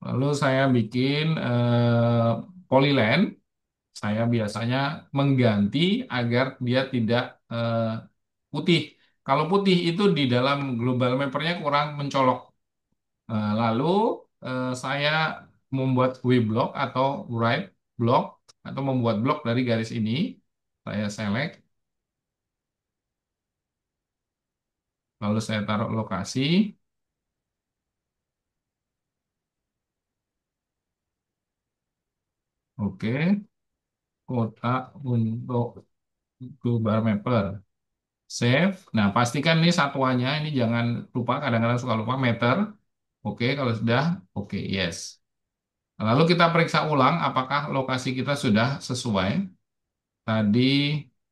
Lalu saya bikin polyline. Saya biasanya mengganti agar dia tidak eh, putih. Kalau putih itu di dalam global mappernya kurang mencolok. Lalu saya membuat W block atau right block atau membuat blok dari garis ini. Saya select, lalu saya taruh lokasi. Oke, kotak untuk global mapper. Save. Nah, pastikan ini satuannya. Ini jangan lupa, kadang-kadang suka lupa meter. Oke, kalau sudah, oke, yes. Lalu kita periksa ulang apakah lokasi kita sudah sesuai. Tadi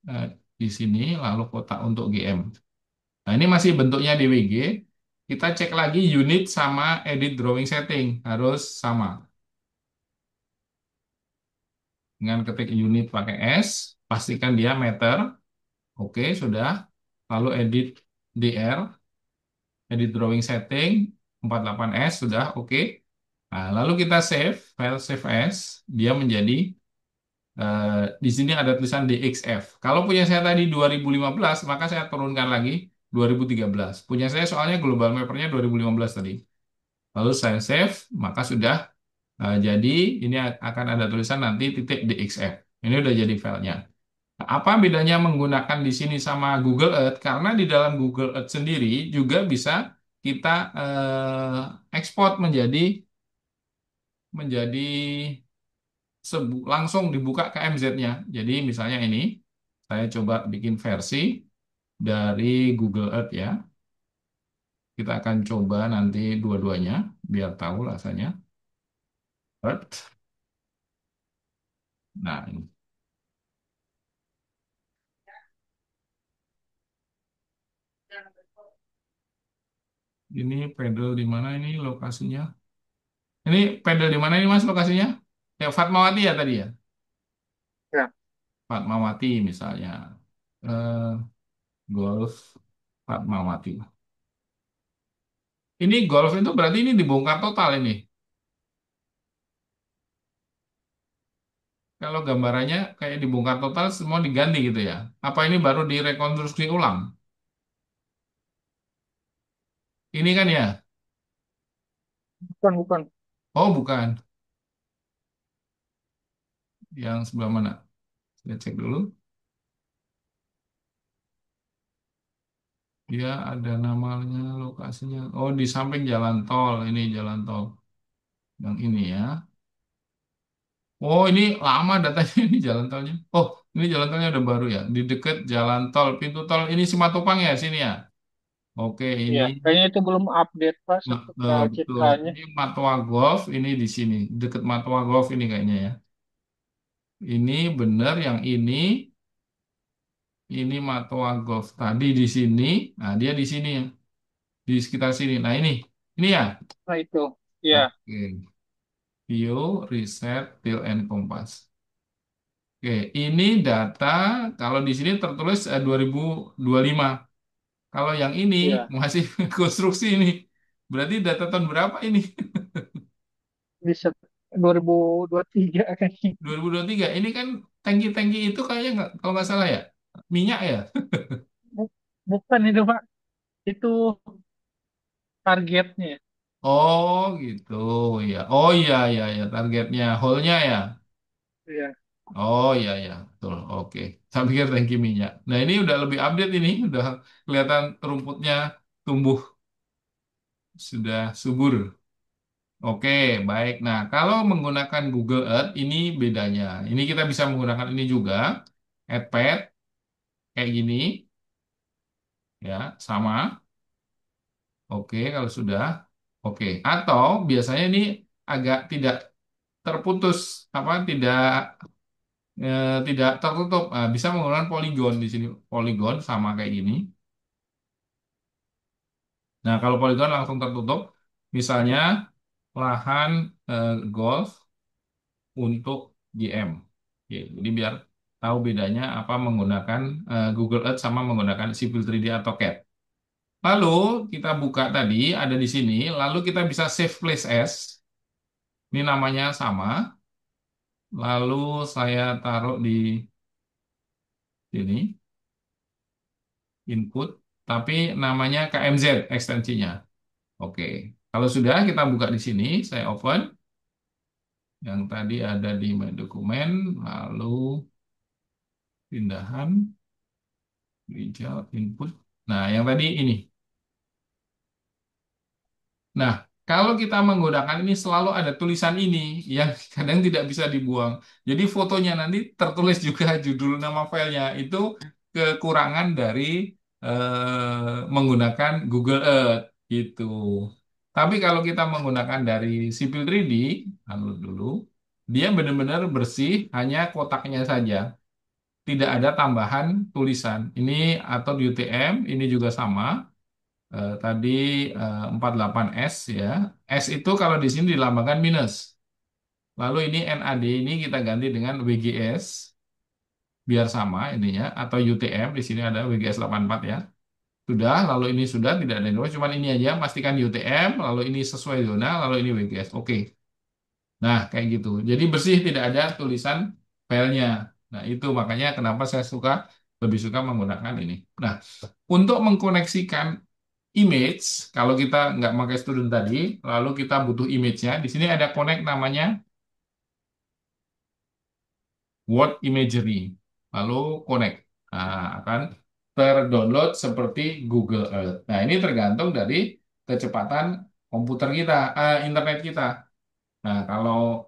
eh, di sini, lalu kotak untuk GM. Nah, ini masih bentuknya DWG. Kita cek lagi unit sama edit drawing setting. Harus sama. Dengan ketik unit pakai S, pastikan dia meter. Oke, sudah. Lalu edit DR, edit drawing setting, 48S, sudah. Oke. Nah, lalu kita save, file save as, dia menjadi, di sini ada tulisan DXF. Kalau punya saya tadi 2015, maka saya turunkan lagi 2013. Punya saya soalnya global mappernya 2015 tadi. Lalu saya save, maka sudah jadi ini akan ada tulisan nanti titik DXF. Ini udah jadi filenya. Nah, apa bedanya menggunakan di sini sama Google Earth? Karena di dalam Google Earth sendiri juga bisa kita ekspor menjadi langsung dibuka ke MZ-nya. Jadi misalnya ini saya coba bikin versi dari Google Earth ya. Kita akan coba nanti dua-duanya biar tahu rasanya. Earth. Nah, ini pedal di mana ini lokasinya? Ini pedal di mana ini Mas lokasinya? Ya Fatmawati ya tadi ya. Ya, Fatmawati misalnya. Eh, Golf Fatmawati. Ini golf itu berarti ini dibongkar total ini. Kalau gambarannya kayak dibongkar total semua diganti gitu ya. Apa ini baru direkonstruksi ulang? Ini kan ya? bukan, bukan. Oh bukan. Yang sebelah mana? Saya cek dulu. Dia ada namanya, lokasinya. Oh di samping jalan tol. Ini jalan tol. Yang ini ya. Oh ini lama datanya ini jalan tolnya. Oh ini jalan tolnya udah baru ya. Di dekat jalan tol, pintu tol. Ini Simatupang ya sini ya. Oke ini. Iya, kayaknya itu belum update Pak Betul. CK-nya. Ini Matwa Golf, ini di sini, deket Matwa Golf ini kayaknya ya. Ini benar yang ini Matwa Golf tadi di sini. Nah, dia di sini ya, di sekitar sini. Nah, ini ya. Nah itu, iya, Oke. View, Reset, Till and Compass. Oke, ini data kalau di sini tertulis 2025. Kalau yang ini iya. masih konstruksi ini. Berarti data tahun berapa ini? Bisa 2023 kan. 2023. Ini kan tangki-tangki itu kayaknya nggak, kalau nggak salah ya, minyak ya. Bukan itu Pak, itu targetnya. Oh gitu ya. Oh iya iya ya targetnya, hole-nya ya. Iya. Oh iya iya betul. Oke. Saya pikir tangki minyak. Nah ini udah lebih update ini, udah kelihatan rumputnya tumbuh sudah subur. Oke baik. Nah kalau menggunakan Google Earth ini bedanya. Ini kita bisa menggunakan ini juga. Add pad kayak gini ya sama. Oke, kalau sudah, oke. Atau biasanya ini agak tidak terputus, apa tidak tertutup. Nah, bisa menggunakan poligon di sini, poligon sama kayak gini. Nah, kalau poligon langsung tertutup, misalnya lahan golf untuk GM. Oke, jadi biar tahu bedanya apa menggunakan Google Earth sama menggunakan Civil 3D atau CAD. Lalu kita buka tadi ada di sini, lalu kita bisa save place as. Ini namanya sama. Lalu saya taruh di sini input, tapi namanya KMZ ekstensinya. Oke. Kalau sudah kita buka di sini, saya open yang tadi ada di my dokumen, lalu pindahan, hijau, input. Nah, yang tadi ini. Nah, kalau kita menggunakan ini selalu ada tulisan ini yang kadang tidak bisa dibuang. Jadi fotonya nanti tertulis juga judul nama filenya. Itu kekurangan dari menggunakan Google Earth gitu. Tapi kalau kita menggunakan dari Civil 3D, download dulu, dia benar-benar bersih, hanya kotaknya saja. Tidak ada tambahan tulisan. Ini atau di UTM, ini juga sama. Tadi 48S ya. S itu kalau di sini dilambangkan minus. Lalu ini NAD ini kita ganti dengan WGS biar sama ininya atau UTM di sini ada WGS 84 ya. Sudah, lalu ini sudah tidak ada yang luas, cuman ini aja pastikan UTM, lalu ini sesuai zona, lalu ini WGS. Oke. Nah, kayak gitu. Jadi bersih tidak ada tulisan filenya. Nah, itu makanya kenapa saya lebih suka menggunakan ini. Nah, untuk mengkoneksikan image, kalau kita nggak pakai student tadi, lalu kita butuh image-nya. Di sini ada connect namanya Word Imagery. Lalu connect. Nah, akan terdownload seperti Google Earth. Nah, ini tergantung dari kecepatan komputer kita, internet kita. Nah, kalau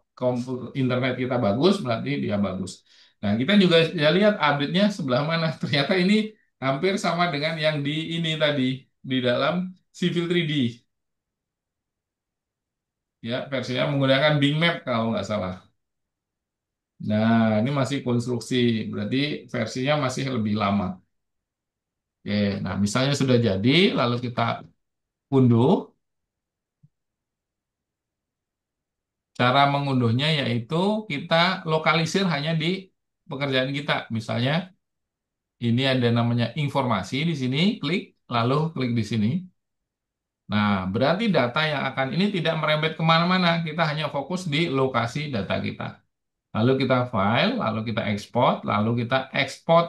internet kita bagus, berarti dia bagus. Nah, kita juga ya lihat update-nya sebelah mana. Ternyata ini hampir sama dengan yang di ini tadi, di dalam Civil 3D. Ya, versinya menggunakan Bing Map kalau nggak salah. Nah, ini masih konstruksi, berarti versinya masih lebih lama. Oke, nah misalnya sudah jadi, lalu kita unduh. Cara mengunduhnya yaitu kita lokalisir hanya di pekerjaan kita. Misalnya ini ada namanya informasi di sini, klik, lalu klik di sini. Nah, berarti data yang akan ini tidak merembet kemana-mana. Kita hanya fokus di lokasi data kita. Lalu kita file, lalu kita ekspor, lalu kita ekspor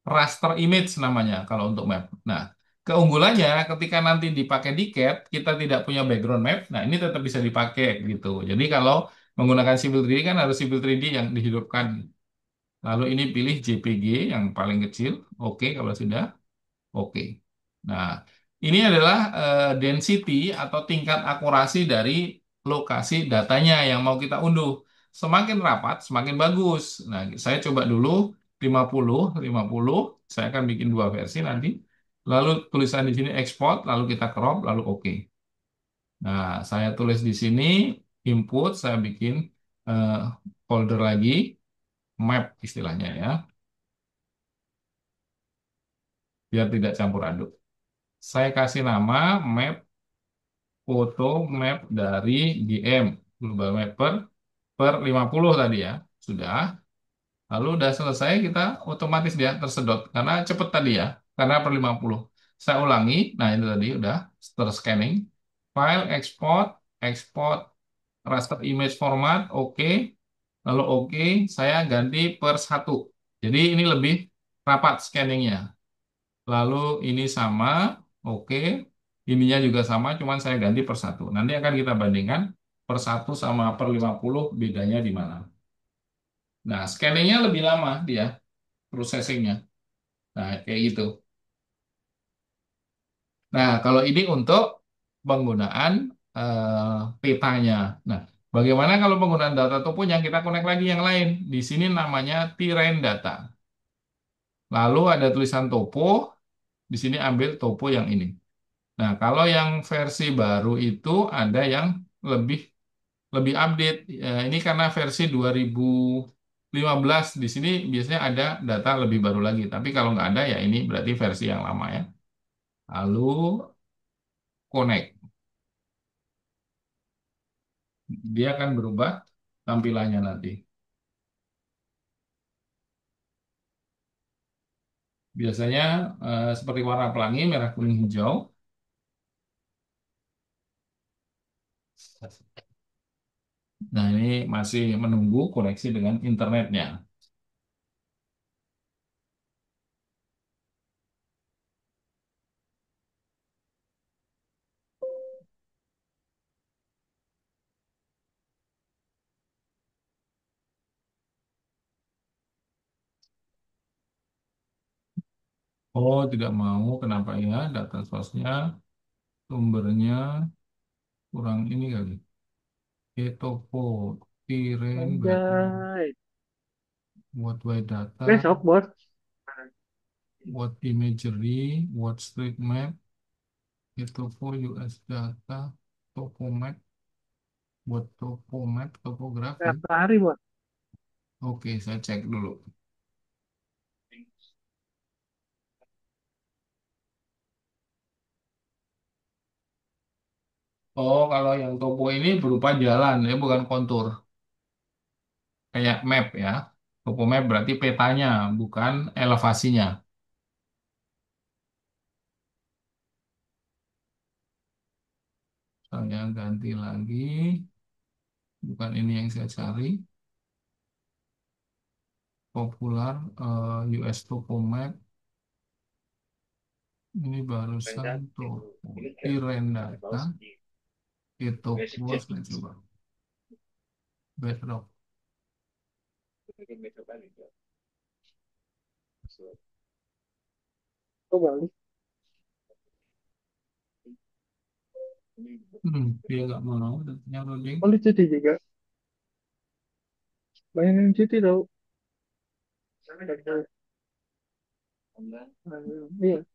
raster image namanya kalau untuk map. Nah, keunggulannya ketika nanti dipakai di CAD, kita tidak punya background map. Nah, ini tetap bisa dipakai gitu. Jadi kalau menggunakan Civil 3D kan harus Civil 3D yang dihidupkan. Lalu ini pilih JPG yang paling kecil. Oke kalau sudah. Oke. Nah, ini adalah density atau tingkat akurasi dari lokasi datanya yang mau kita unduh. Semakin rapat, semakin bagus. Nah, saya coba dulu 50, 50. Saya akan bikin dua versi nanti. Lalu tulisan di sini export, lalu kita crop, lalu oke. Nah, saya tulis di sini input, saya bikin eh, folder lagi, map istilahnya ya, biar tidak campur aduk. Saya kasih nama map foto map dari GM Global Mapper per 50 tadi ya. Sudah. Lalu udah selesai kita otomatis dia tersedot karena cepet tadi ya. Karena per 50. Saya ulangi. Nah, itu tadi udah terscanning. File export, export raster image format, oke. Lalu oke, saya ganti per satu. Jadi ini lebih rapat scanningnya. Lalu ini sama, oke. Ininya juga sama, cuman saya ganti per satu. Nanti akan kita bandingkan per satu sama per 50 bedanya di mana. Nah, scanningnya lebih lama dia, processingnya. Nah, kayak gitu. Nah, kalau ini untuk penggunaan petanya. Nah, bagaimana kalau penggunaan data topo yang kita connect lagi yang lain? Di sini namanya terrain data. Lalu ada tulisan topo, di sini ambil topo yang ini. Nah, kalau yang versi baru itu ada yang lebih lebih update. Ini karena versi 2015 di sini biasanya ada data lebih baru lagi. Tapi kalau nggak ada ya ini berarti versi yang lama ya. Lalu connect. Dia akan berubah tampilannya nanti. Biasanya seperti warna pelangi, merah, kuning, hijau. Nah, ini masih menunggu koneksi dengan internetnya. Oh, tidak mau. Kenapa ya? Data source-nya, sumbernya kurang ini kali. Topo, Tiren berarti Anjay. what wide data, Besok, bos. what imagery, what street map, Topo US data, topo map, buat topo map, topografi. Setiap hari, bos. Oke, saya cek dulu. Oh, kalau yang topo ini berupa jalan, ya bukan kontur. Kayak map ya. Topo map berarti petanya, bukan elevasinya. Saya ganti lagi. Bukan ini yang saya cari. Popular US Topo Map. Ini barusan Topo. Tiren data. Itu puas nah coba. Bedrock. Kok balik? Dia nggak mau datanya loading. Oh, cuti juga. Banyak yang cuti tau. Iya.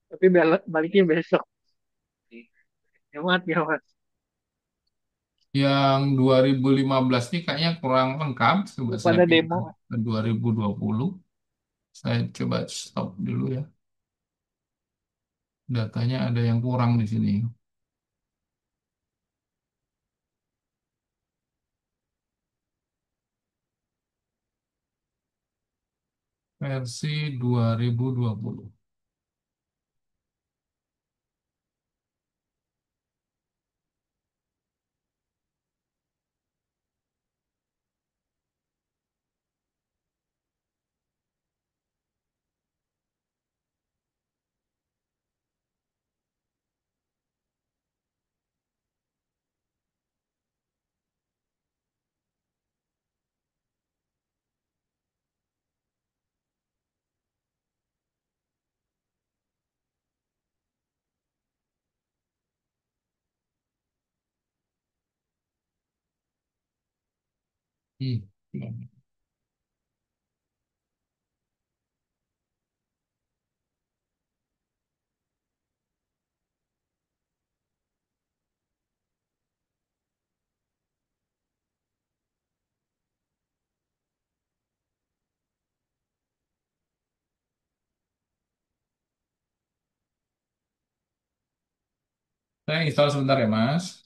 Tapi baliknya besok. Hemat ya, mas. Yang 2015 ini kayaknya kurang lengkap. Coba saya Pada pindah demo. ke 2020. Saya coba stop dulu ya. Datanya ada yang kurang di sini. Versi 2020. Hmm. Saya install sebentar ya, Mas.